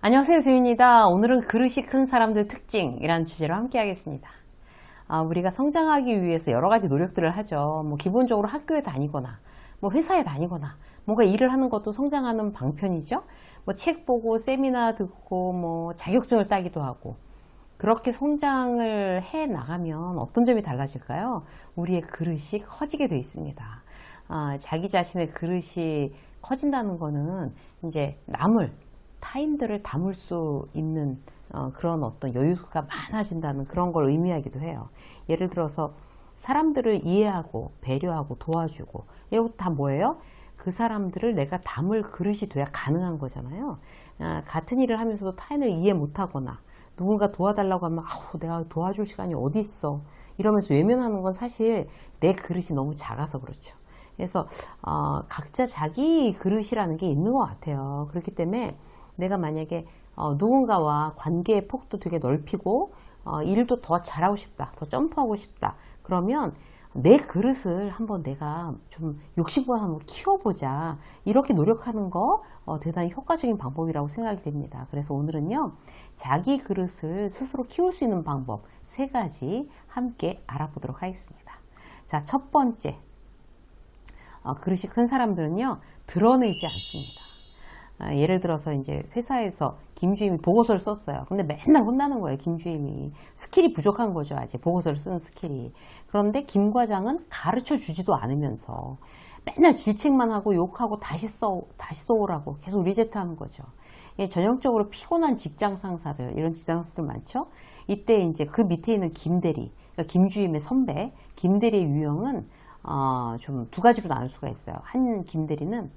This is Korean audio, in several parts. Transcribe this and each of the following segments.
안녕하세요, 수입니다. 오늘은 그릇이 큰 사람들 특징이라는 주제로 함께 하겠습니다. 우리가 성장하기 위해서 여러 가지 노력들을 하죠. 기본적으로 학교에 다니거나, 회사에 다니거나, 뭔가 일을 하는 것도 성장하는 방편이죠. 책 보고, 세미나 듣고, 자격증을 따기도 하고. 그렇게 성장을 해 나가면 어떤 점이 달라질까요? 우리의 그릇이 커지게 되어 있습니다. 자기 자신의 그릇이 커진다는 거는 이제 타인들을 담을 수 있는 그런 어떤 여유가 많아진다는 그런 걸 의미하기도 해요. 예를 들어서 사람들을 이해하고 배려하고 도와주고 이런 것도 다 뭐예요? 그 사람들을 내가 담을 그릇이 돼야 가능한 거잖아요. 같은 일을 하면서도 타인을 이해 못하거나 누군가 도와달라고 하면 내가 도와줄 시간이 어디 있어 이러면서 외면하는 건 사실 내 그릇이 너무 작아서 그렇죠. 그래서 각자 자기 그릇이라는 게 있는 것 같아요. 그렇기 때문에 내가 만약에 누군가와 관계의 폭도 되게 넓히고 일도 더 잘하고 싶다, 더 점프하고 싶다 그러면 내 그릇을 한번 내가 좀 욕심껏 한번 키워보자 이렇게 노력하는 거 대단히 효과적인 방법이라고 생각이 됩니다. 그래서 오늘은요 자기 그릇을 스스로 키울 수 있는 방법 3가지 함께 알아보도록 하겠습니다. 자, 첫 번째, 그릇이 큰 사람들은요 드러내지 않습니다. 예를 들어서 이제 회사에서 김주임이 보고서를 썼어요. 근데 맨날 혼나는 거예요. 김주임이 스킬이 부족한 거죠. 아직 보고서를 쓰는 스킬이. 그런데 김 과장은 가르쳐 주지도 않으면서 맨날 질책만 하고 욕하고 다시 써오라고 계속 리제트하는 거죠. 전형적으로 피곤한 직장 상사들, 이런 직장 상사들 많죠. 이때 이제 그 밑에 있는 김대리, 그러니까 김주임의 선배 김대리의 유형은 좀 2가지로 나눌 수가 있어요. 한 김대리는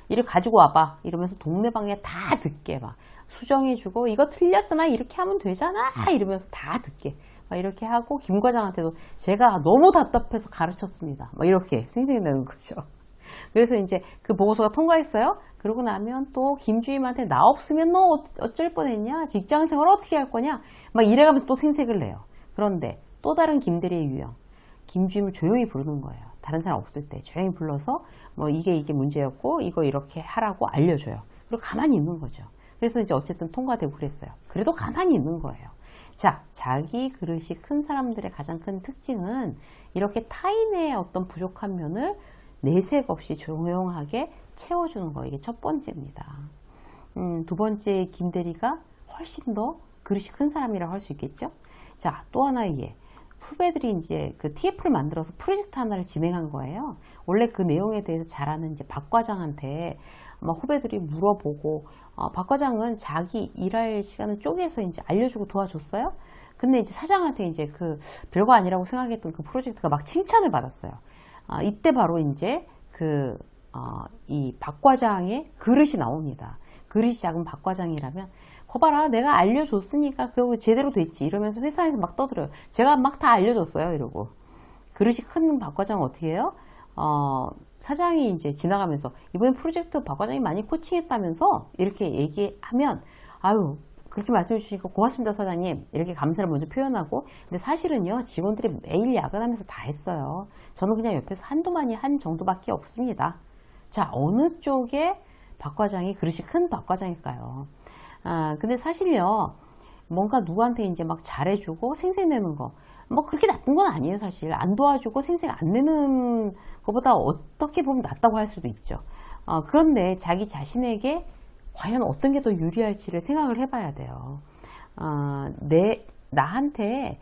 이를 가지고 와봐 이러면서 동네방에 다 듣게 막 수정해주고 이거 틀렸잖아 이렇게 하면 되잖아 이러면서 다 듣게 막 이렇게 하고 김 과장한테도 제가 너무 답답해서 가르쳤습니다 막 이렇게 생생내는 거죠. 그래서 이제 그 보고서가 통과했어요. 그러고 나면 또 김주임한테 나 없으면 너 어쩔 뻔했냐 직장생활 어떻게 할 거냐 막 이래가면서 또 생색을 내요. 그런데 또 다른 김대리의 유형, 김주임을 조용히 부르는 거예요. 다른 사람 없을 때 조용히 불러서 이게 문제였고 이거 이렇게 하라고 알려줘요. 그리고 가만히 있는 거죠. 그래서 이제 어쨌든 통과되고 그랬어요. 그래도 가만히 있는 거예요. 자, 자기 그릇이 큰 사람들의 가장 큰 특징은 이렇게 타인의 어떤 부족한 면을 내색 없이 조용하게 채워주는 거. 이게 첫 번째입니다. 2번째 김대리가 훨씬 더 그릇이 큰 사람이라고 할 수 있겠죠. 자, 또 하나의 예. 후배들이 이제 그 TF를 만들어서 프로젝트 하나를 진행한 거예요. 원래 그 내용에 대해서 잘 아는 이제 박 과장한테 후배들이 물어보고, 박 과장은 자기 일할 시간을 쪼개서 이제 알려주고 도와줬어요. 근데 이제 사장한테 이제 그 별거 아니라고 생각했던 그 프로젝트가 막 칭찬을 받았어요. 이때 바로 이제 이 박 과장의 그릇이 나옵니다. 그릇이 작은 박 과장이라면 거봐라 내가 알려줬으니까 그거 제대로 됐지 이러면서 회사에서 막 떠들어요. 제가 막 다 알려줬어요 이러고. 그릇이 큰 박 과장은 어떻게 해요? 사장이 이제 지나가면서 이번에 프로젝트 박 과장이 많이 코칭했다면서 이렇게 얘기하면 아유 그렇게 말씀해 주시니까 고맙습니다 사장님 이렇게 감사를 먼저 표현하고, 근데 사실은요 직원들이 매일 야근하면서 다 했어요. 저는 그냥 옆에서 한두 마디 한 정도밖에 없습니다. 자, 어느 쪽에 박 과장이 그릇이 큰 박 과장일까요? 근데 사실요, 뭔가 누구한테 이제 막 잘해주고 생색내는 거, 그렇게 나쁜 건 아니에요, 사실. 안 도와주고 생색 안 내는 것보다 어떻게 보면 낫다고 할 수도 있죠. 그런데 자기 자신에게 과연 어떤 게 더 유리할지를 생각을 해봐야 돼요. 나한테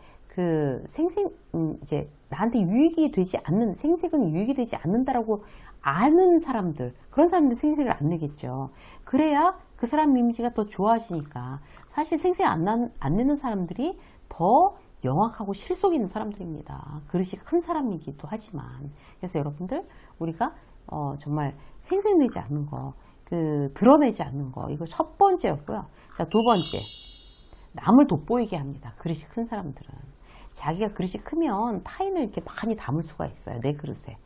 이제 나한테 유익이 되지 않는, 생색은 유익이 되지 않는다라고 아는 사람들, 그런 사람들 생색을 안 내겠죠. 그래야 그 사람 이미지가 더 좋아지니까. 사실 생색 안 내는 사람들이 더 영악하고 실속 있는 사람들입니다. 그릇이 큰 사람이기도 하지만. 그래서 여러분들, 우리가 정말 생색내지 않는 거, 드러내지 않는 거, 이거 첫 번째였고요. 자, 2번째. 남을 돋보이게 합니다. 그릇이 큰 사람들은. 자기가 그릇이 크면 타인을 이렇게 많이 담을 수가 있어요. 내 그릇에.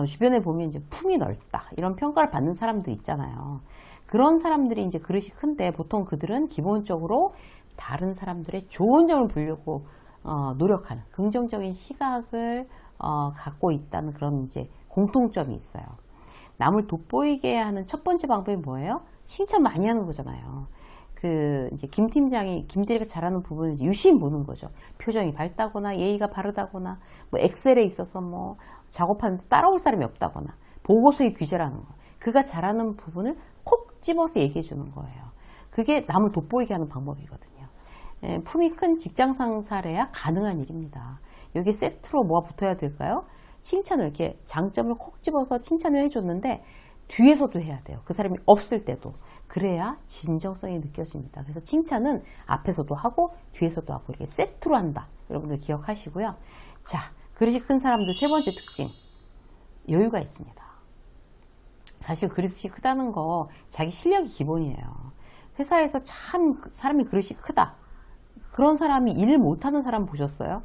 주변에 보면 이제 품이 넓다. 이런 평가를 받는 사람들 있잖아요. 그런 사람들이 이제 그릇이 큰데 보통 그들은 기본적으로 다른 사람들의 좋은 점을 보려고 노력하는 긍정적인 시각을 갖고 있다는 그런 이제 공통점이 있어요. 남을 돋보이게 하는 첫 번째 방법이 뭐예요? 칭찬 많이 하는 거잖아요. 이제 김 팀장이, 김 대리가 잘하는 부분은 유심 보는 거죠. 표정이 밝다거나, 예의가 바르다거나, 뭐, 엑셀에 있어서 뭐, 작업하는데 따라올 사람이 없다거나, 보고서의 규제라는 거. 그가 잘하는 부분을 콕 집어서 얘기해 주는 거예요. 그게 남을 돋보이게 하는 방법이거든요. 품이 큰 직장 상사래야 가능한 일입니다. 여기 세트로 뭐가 붙어야 될까요? 칭찬을 이렇게 장점을 콕 집어서 칭찬을 해줬는데 뒤에서도 해야 돼요. 그 사람이 없을 때도. 그래야 진정성이 느껴집니다. 그래서 칭찬은 앞에서도 하고 뒤에서도 하고 이렇게 세트로 한다. 여러분들 기억하시고요. 자, 그릇이 큰 사람들 세 번째 특징. 여유가 있습니다. 사실 그릇이 크다는 거 자기 실력이 기본이에요. 회사에서 참 사람이 그릇이 크다. 그런 사람이 일 못하는 사람 보셨어요?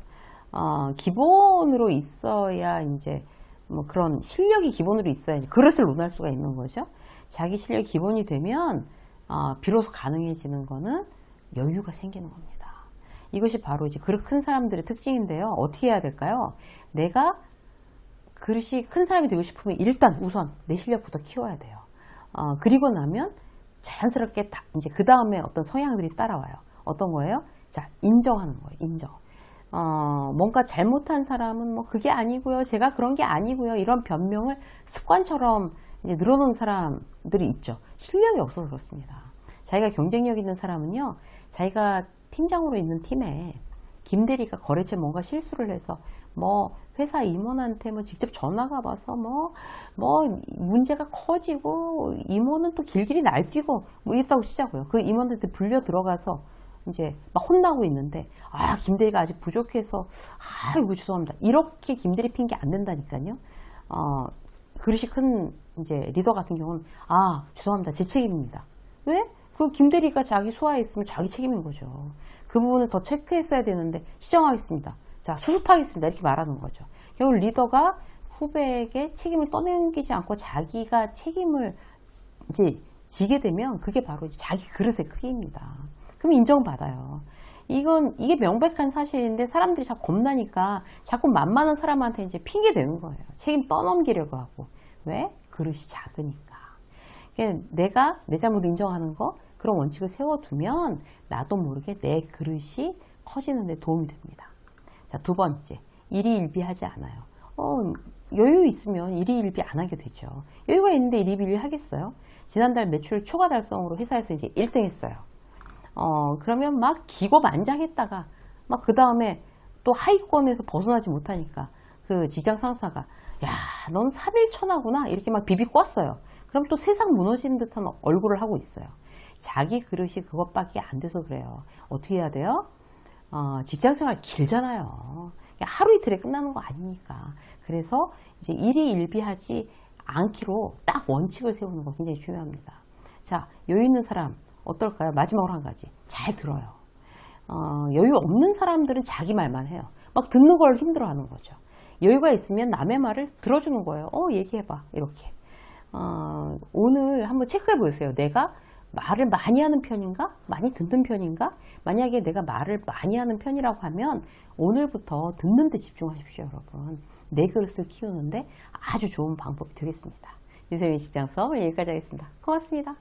기본으로 있어야 이제 뭐 그런 실력이 기본으로 있어야 그릇을 논할 수가 있는 거죠. 자기 실력이 기본이 되면 비로소 가능해지는 거는 여유가 생기는 겁니다. 이것이 바로 이제 그릇 큰 사람들의 특징인데요. 어떻게 해야 될까요? 내가 그릇이 큰 사람이 되고 싶으면 일단 우선 내 실력부터 키워야 돼요. 그리고 나면 자연스럽게 이제 그 다음에 어떤 성향들이 따라와요. 어떤 거예요? 자, 인정하는 거예요. 인정. 뭔가 잘못한 사람은 뭐 그게 아니고요. 제가 그런 게 아니고요. 이런 변명을 습관처럼 이제 늘어놓는 사람들이 있죠. 실력이 없어서 그렇습니다. 자기가 경쟁력 있는 사람은요. 자기가 팀장으로 있는 팀에 김 대리가 거래처에 뭔가 실수를 해서 뭐 회사 임원한테 뭐 직접 전화가 와서 뭐 문제가 커지고 임원은 또 길길이 날뛰고 뭐 이랬다고 치자고요. 그 임원한테 불려 들어가서 이제 막 혼나고 있는데 김 대리가 아직 부족해서 이거 죄송합니다. 이렇게 김 대리 핑계 안 된다니까요. 그릇이 큰 이제 리더 같은 경우는 죄송합니다. 제 책임입니다. 왜? 그 김 대리가 자기 수하에 있으면 자기 책임인 거죠. 그 부분을 더 체크했어야 되는데 시정하겠습니다. 자, 수습하겠습니다. 이렇게 말하는 거죠. 결국 리더가 후배에게 책임을 떠넘기지 않고 자기가 책임을 이제 지게 되면 그게 바로 이제 자기 그릇의 크기입니다. 그럼 인정받아요. 이게 명백한 사실인데 사람들이 자꾸 겁나니까 자꾸 만만한 사람한테 이제 핑계 대는 거예요. 책임 떠넘기려고 하고. 왜? 그릇이 작으니까. 내가 내 잘못 인정하는 거, 그런 원칙을 세워두면 나도 모르게 내 그릇이 커지는 데 도움이 됩니다. 자, 두 번째. 일희일비하지 않아요. 여유 있으면 일희일비 안 하게 되죠. 여유가 있는데 일희일비 하겠어요? 지난달 매출 초과 달성으로 회사에서 이제 1등 했어요. 그러면 막 기고만장했다가 막 그 다음에 또 하위권에서 벗어나지 못하니까 그 직장 상사가 야, 넌 사빌천하구나 이렇게 막 비비꼬았어요. 그럼 또 세상 무너지는 듯한 얼굴을 하고 있어요. 자기 그릇이 그것밖에 안 돼서 그래요. 어떻게 해야 돼요? 직장생활 길잖아요. 하루 이틀에 끝나는 거 아니니까. 그래서 이제 일희일비하지 않기로 딱 원칙을 세우는 거 굉장히 중요합니다. 자, 여유 있는 사람 어떨까요? 마지막으로 한 가지. 잘 들어요. 여유 없는 사람들은 자기 말만 해요. 막 듣는 걸 힘들어하는 거죠. 여유가 있으면 남의 말을 들어주는 거예요. 얘기해봐. 이렇게. 오늘 한번 체크해 보세요. 내가 말을 많이 하는 편인가? 많이 듣는 편인가? 만약에 내가 말을 많이 하는 편이라고 하면 오늘부터 듣는 데 집중하십시오, 여러분. 내 그릇을 키우는데 아주 좋은 방법이 되겠습니다. 유세민 직장 수업을 여기까지 하겠습니다. 고맙습니다.